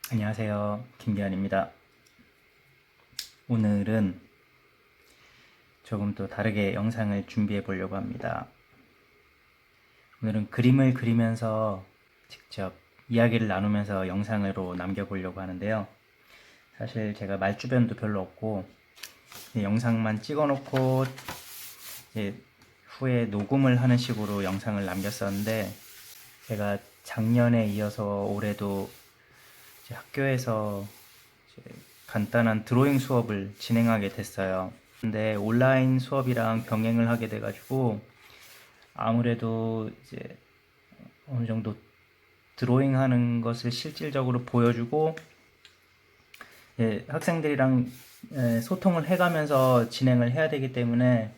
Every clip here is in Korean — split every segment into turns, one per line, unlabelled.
안녕하세요. 김기환입니다. 오늘은 조금 또 다르게 영상을 준비해 보려고 합니다. 오늘은 그림을 그리면서 직접 이야기를 나누면서 영상으로 남겨보려고 하는데요. 사실 제가 말주변도 별로 없고 영상만 찍어놓고 이제 후에 녹음을 하는 식으로 영상을 남겼었는데, 제가 작년에 이어서 올해도 이제 학교에서 이제 간단한 드로잉 수업을 진행하게 됐어요. 근데 온라인 수업이랑 병행을 하게 돼가지고 아무래도 이제 어느 정도 드로잉 하는 것을 실질적으로 보여주고, 학생들이랑 소통을 해가면서 진행을 해야 되기 때문에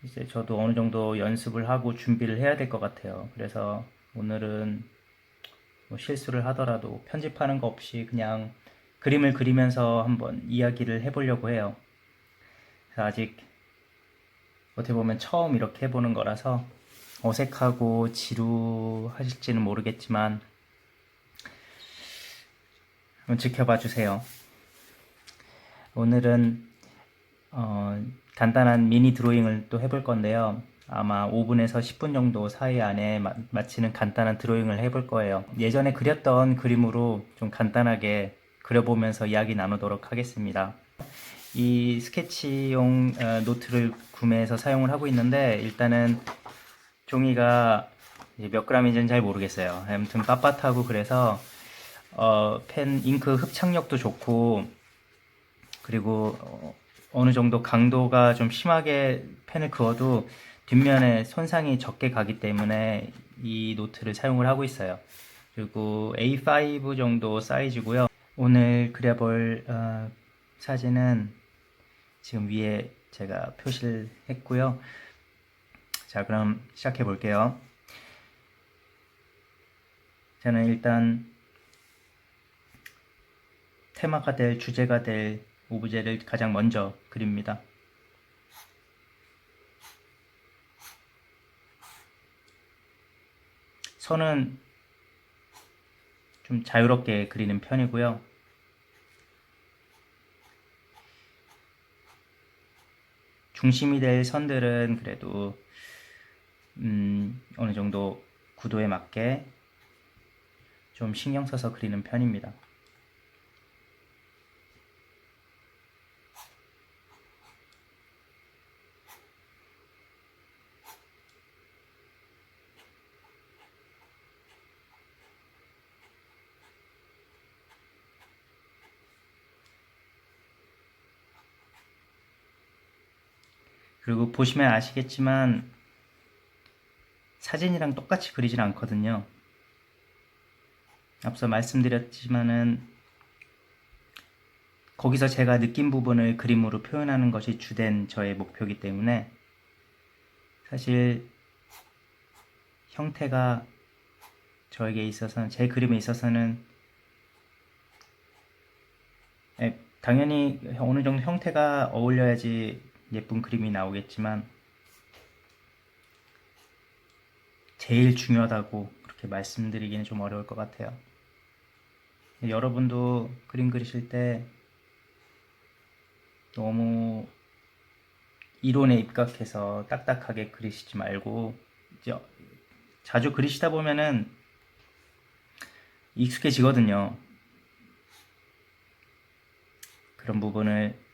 이제 저도 어느 정도 연습을 하고 준비를 해야 될 것 같아요. 그래서 오늘은 뭐 실수를 하더라도 편집하는 거 없이 그냥 그림을 그리면서 한번 이야기를 해보려고 해요. 아직 어떻게 보면 처음 이렇게 해보는 거라서 어색하고 지루하실지는 모르겠지만 한번 지켜봐 주세요. 오늘은 간단한 미니 드로잉을 또 해볼 건데요. 아마 5분에서 10분 정도 사이 안에 마치는 간단한 드로잉을 해볼 거예요. 예전에 그렸던 그림으로 좀 간단하게 그려보면서 이야기 나누도록 하겠습니다. 이 스케치용 노트를 구매해서 사용을 하고 있는데, 일단은 종이가 몇 g인지는 잘 모르겠어요. 아무튼 빳빳하고 그래서 펜 잉크 흡착력도 좋고, 그리고 어느 정도 강도가 좀 심하게 펜을 그어도 뒷면에 손상이 적게 가기 때문에 이 노트를 사용을 하고 있어요. 그리고 A5 정도 사이즈고요. 오늘 그려볼 사진은 지금 위에 제가 표시를 했고요. 자, 그럼 시작해 볼게요. 저는 일단 테마가 될, 주제가 될 오브제를 가장 먼저 그립니다. 선은 좀 자유롭게 그리는 편이고요. 중심이 될 선들은 그래도 어느 정도 구도에 맞게 좀 신경 써서 그리는 편입니다. 그리고 보시면 아시겠지만 사진이랑 똑같이 그리진 않거든요. 앞서 말씀드렸지만은 거기서 제가 느낀 부분을 그림으로 표현하는 것이 주된 저의 목표이기 때문에 사실 형태가 저에게 있어서는, 제 그림에 있어서는 당연히 어느 정도 형태가 어울려야지 예쁜 그림이 나오겠지만 제일 중요하다고 그렇게 말씀드리기는 좀 어려울 것 같아요. 여러분도 그림 그리실 때 너무 이론에 입각해서 딱딱하게 그리시지 말고 이제 자주 그리시다 보면은 익숙해지거든요. 그런 부분을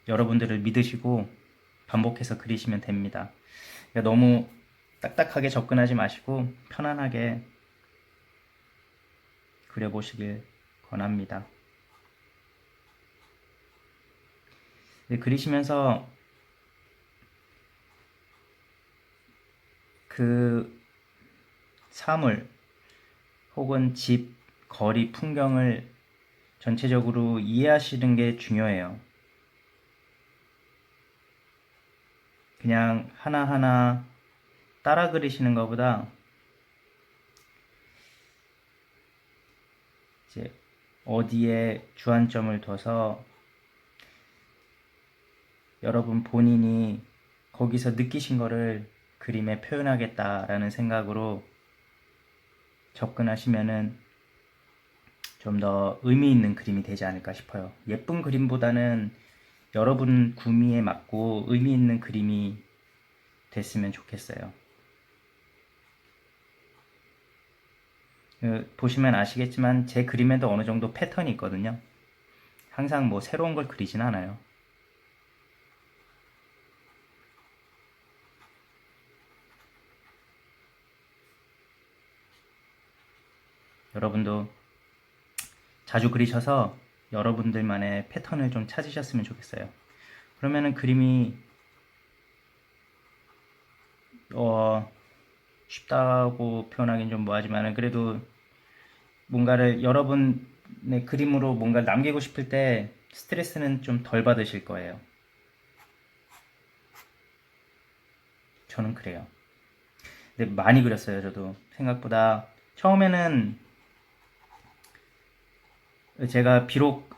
여러분들을 믿으시고 반복해서 그리시면 됩니다. 그러니까 너무 딱딱하게 접근하지 마시고 편안하게 그려보시길 권합니다. 그리시면서 그 사물 혹은 집, 거리, 풍경을 전체적으로 이해하시는 게 중요해요. 그냥 하나하나 따라 그리시는 것보다 이제 어디에 주안점을 둬서 여러분 본인이 거기서 느끼신 거를 그림에 표현하겠다라는 생각으로 접근하시면은 좀 더 의미 있는 그림이 되지 않을까 싶어요. 예쁜 그림보다는 여러분 구미에 맞고 의미 있는 그림이 됐으면 좋겠어요. 보시면 아시겠지만 제 그림에도 어느 정도 패턴이 있거든요. 항상 뭐 새로운 걸 그리진 않아요. 여러분도 자주 그리셔서 여러분들만의 패턴을 좀 찾으셨으면 좋겠어요. 그러면은 그림이 쉽다고 표현하기는 좀 뭐하지만은 그래도 뭔가를 여러분의 그림으로 뭔가를 남기고 싶을 때 스트레스는 좀 덜 받으실 거예요. 저는 그래요. 근데 많이 그렸어요, 저도. 생각보다 처음에는 제가 비록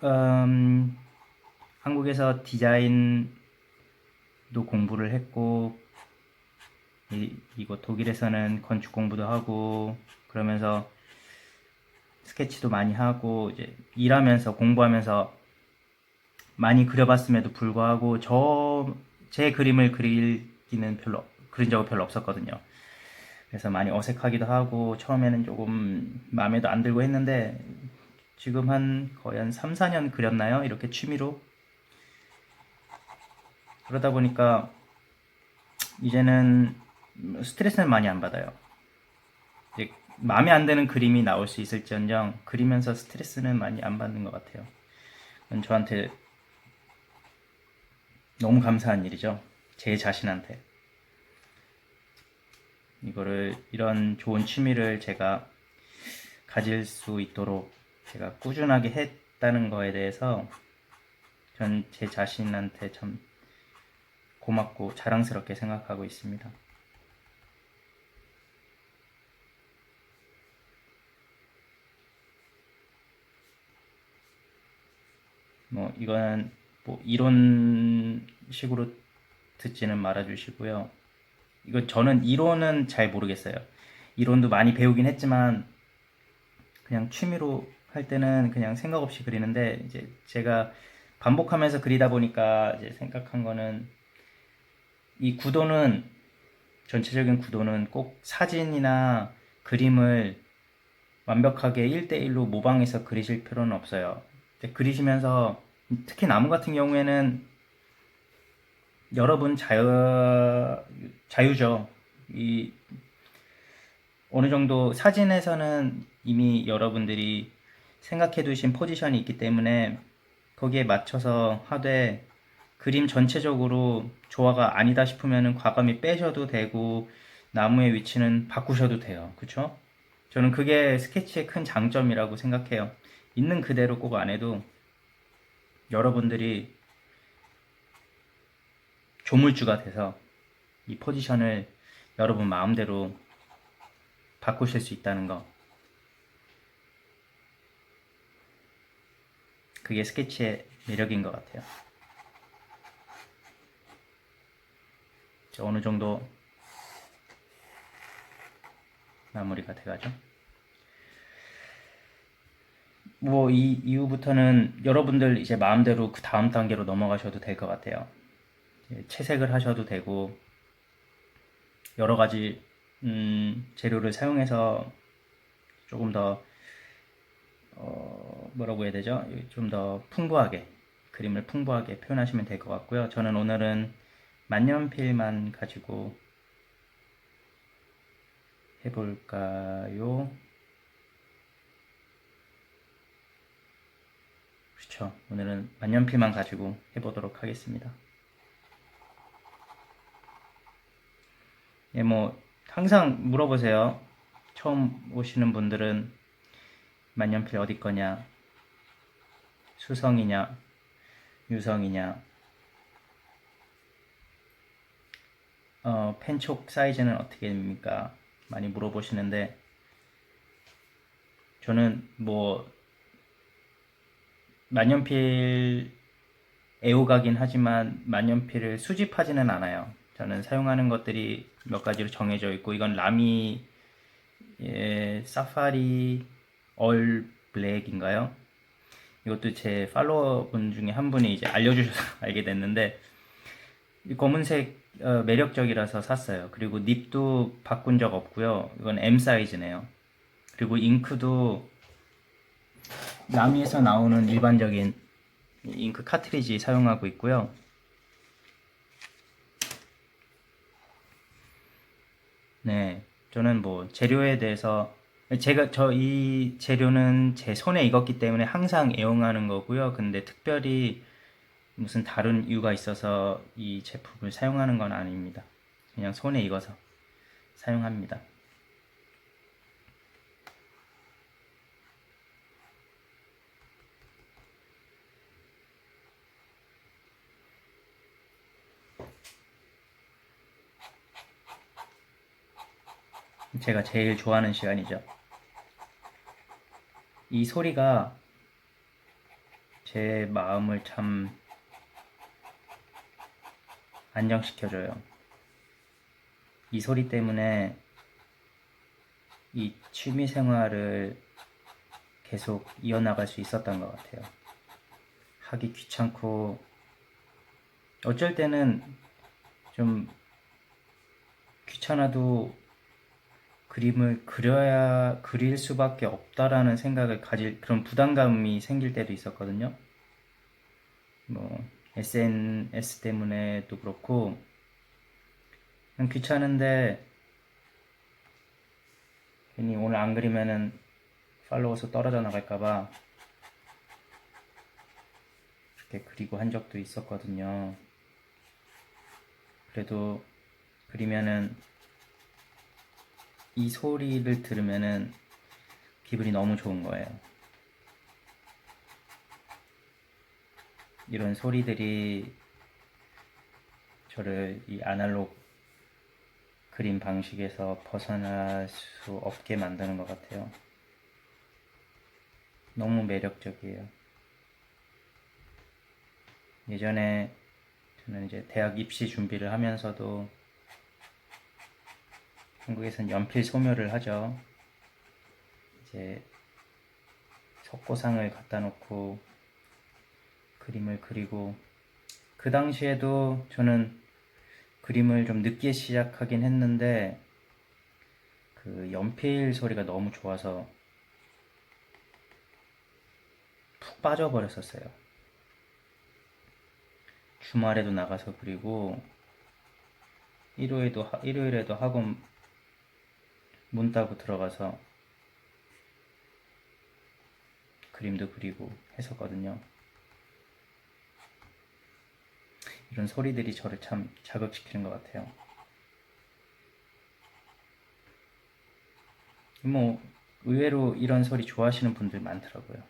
한국에서 디자인도 공부를 했고 이곳 독일에서는 건축 공부도 하고 그러면서 스케치도 많이 하고 이제 일하면서 공부하면서 많이 그려봤음에도 불구하고 제 그림을 그린 적은 별로 없었거든요. 그래서 많이 어색하기도 하고 처음에는 조금 마음에도 안 들고 했는데 지금 거의 한 3, 4년 그렸나요? 이렇게 취미로. 그러다 보니까 이제는 스트레스는 많이 안 받아요. 이제 마음에 안 드는 그림이 나올 수 있을지언정 그리면서 스트레스는 많이 안 받는 것 같아요. 그건 저한테 너무 감사한 일이죠. 제 자신한테. 이런 좋은 취미를 제가 가질 수 있도록 제가 꾸준하게 했다는 거에 대해서 전 제 자신한테 참 고맙고 자랑스럽게 생각하고 있습니다. 뭐 이거는 뭐 이론식으로 듣지는 말아 주시고요. 저는 이론은 잘 모르겠어요. 이론도 많이 배우긴 했지만 그냥 취미로 할 때는 그냥 생각 없이 그리는데 이제 제가 반복하면서 그리다 보니까 이제 생각한 거는 이 구도는 전체적인 구도는 꼭 사진이나 그림을 완벽하게 1대1로 모방해서 그리실 필요는 없어요. 그리시면서 특히 나무 같은 경우에는 여러분 자유죠. 어느 정도 사진에서는 이미 여러분들이 생각해 두신 포지션이 있기 때문에 거기에 맞춰서 하되 그림 전체적으로 조화가 아니다 싶으면 과감히 빼셔도 되고 나무의 위치는 바꾸셔도 돼요. 그쵸? 저는 그게 스케치의 큰 장점이라고 생각해요. 있는 그대로 꼭 안 해도 여러분들이 조물주가 돼서 이 포지션을 여러분 마음대로 바꾸실 수 있다는 거. 그게 스케치의 매력인 것 같아요. 어느 정도 마무리가 돼가죠. 뭐 이 이후부터는 여러분들 이제 마음대로 그 다음 단계로 넘어가셔도 될 것 같아요. 채색을 하셔도 되고 여러 가지 재료를 사용해서 조금 더 뭐라고 해야 되죠? 좀 더 풍부하게 그림을 풍부하게 표현하시면 될 것 같고요. 저는 오늘은 만년필만 가지고 해볼까요? 그렇죠. 오늘은 만년필만 가지고 해보도록 하겠습니다. 예, 뭐 항상 물어보세요. 처음 오시는 분들은 만년필 어디 거냐, 수성이냐, 유성이냐, 펜촉 사이즈는 어떻게 됩니까? 많이 물어보시는데 저는 뭐 만년필 애호가긴 하지만 만년필을 수집하지는 않아요. 저는 사용하는 것들이 몇 가지로 정해져 있고 이건 라미 예, 사파리 얼 블랙인가요? 이것도 제 팔로워분 중에 한 분이 이제 알려주셔서 알게 됐는데, 이 검은색 매력적이라서 샀어요. 그리고 닙도 바꾼 적 없고요. 이건 M 사이즈네요. 그리고 잉크도 라미에서 나오는 일반적인 잉크 카트리지 사용하고 있고요. 네, 저는 뭐 재료에 대해서 저 이 재료는 제 손에 익었기 때문에 항상 애용하는 거고요. 근데 특별히 무슨 다른 이유가 있어서 이 제품을 사용하는 건 아닙니다. 그냥 손에 익어서 사용합니다. 제가 제일 좋아하는 시간이죠. 이 소리가 제 마음을 참 안정시켜줘요. 이 소리 때문에 이 취미 생활을 계속 이어나갈 수 있었던 것 같아요. 하기 귀찮고, 어쩔 때는 좀 귀찮아도 그림을 그릴 수밖에 없다라는 생각을 가질 그런 부담감이 생길 때도 있었거든요. 뭐, SNS 때문에도 그렇고, 그냥 귀찮은데, 괜히 오늘 안 그리면은 팔로워 수 떨어져 나갈까봐 그렇게 그리고 한 적도 있었거든요. 그래도 그리면은 이 소리를 들으면은 기분이 너무 좋은 거예요. 이런 소리들이 저를 이 아날로그 그림 방식에서 벗어날 수 없게 만드는 것 같아요. 너무 매력적이에요. 예전에 저는 이제 대학 입시 준비를 하면서도 한국에서는 연필 소묘를 하죠. 이제 석고상을 갖다 놓고 그림을 그리고, 그 당시에도 저는 그림을 좀 늦게 시작하긴 했는데 그 연필 소리가 너무 좋아서 푹 빠져버렸었어요. 주말에도 나가서 그리고 일요일에도 학원 문 따고 들어가서 그림도 그리고 했었거든요. 이런 소리들이 저를 참 자극시키는 것 같아요. 뭐 의외로 이런 소리 좋아하시는 분들 많더라고요.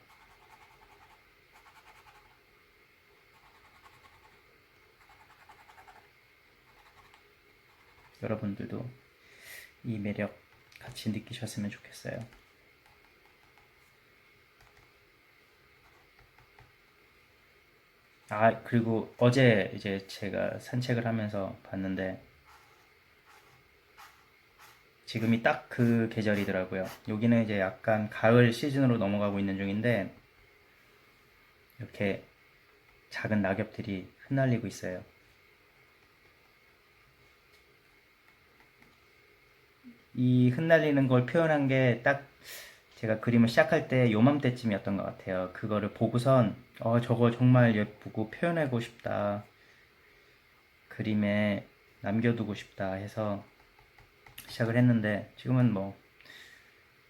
여러분들도 이 매력 같이 느끼셨으면 좋겠어요. 아, 그리고 어제 이제 제가 산책을 하면서 봤는데 지금이 딱 그 계절이더라고요. 여기는 이제 약간 가을 시즌으로 넘어가고 있는 중인데 이렇게 작은 낙엽들이 흩날리고 있어요. 이 흩날리는 걸 표현한 게 딱 제가 그림을 시작할 때 요맘때쯤이었던 것 같아요. 그거를 보고선 저거 정말 예쁘고 표현하고 싶다. 그림에 남겨두고 싶다 해서 시작을 했는데 지금은 뭐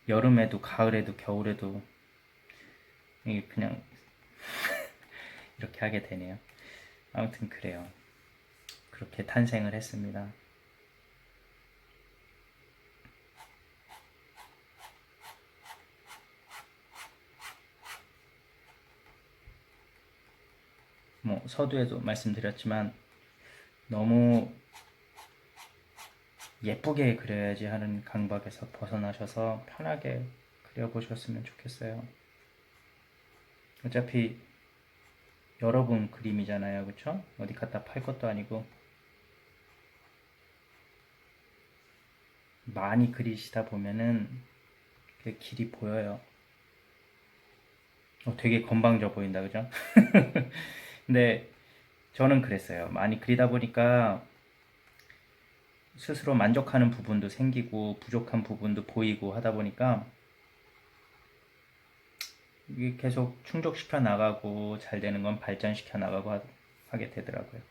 여름에도 가을에도 겨울에도 그냥 이렇게 하게 되네요. 아무튼 그래요. 그렇게 탄생을 했습니다. 뭐 서두에도 말씀드렸지만 너무 예쁘게 그려야지 하는 강박에서 벗어나셔서 편하게 그려보셨으면 좋겠어요. 어차피 여러분 그림이잖아요, 그쵸? 어디 갖다 팔 것도 아니고. 많이 그리시다 보면은 그 길이 보여요. 되게 건방져 보인다, 그죠? 근데 저는 그랬어요. 많이 그리다 보니까 스스로 만족하는 부분도 생기고 부족한 부분도 보이고 하다 보니까 이게 계속 충족시켜 나가고 잘 되는 건 발전시켜 나가고 하게 되더라고요.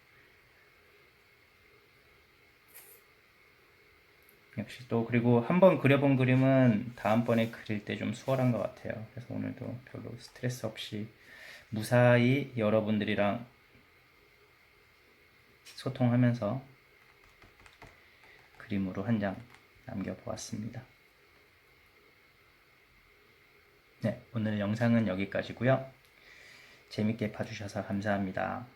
역시 또 그리고 한번 그려본 그림은 다음번에 그릴 때 좀 수월한 것 같아요. 그래서 오늘도 별로 스트레스 없이 무사히 여러분들이랑 소통하면서 그림으로 한 장 남겨보았습니다. 네, 오늘 영상은 여기까지고요. 재밌게 봐주셔서 감사합니다.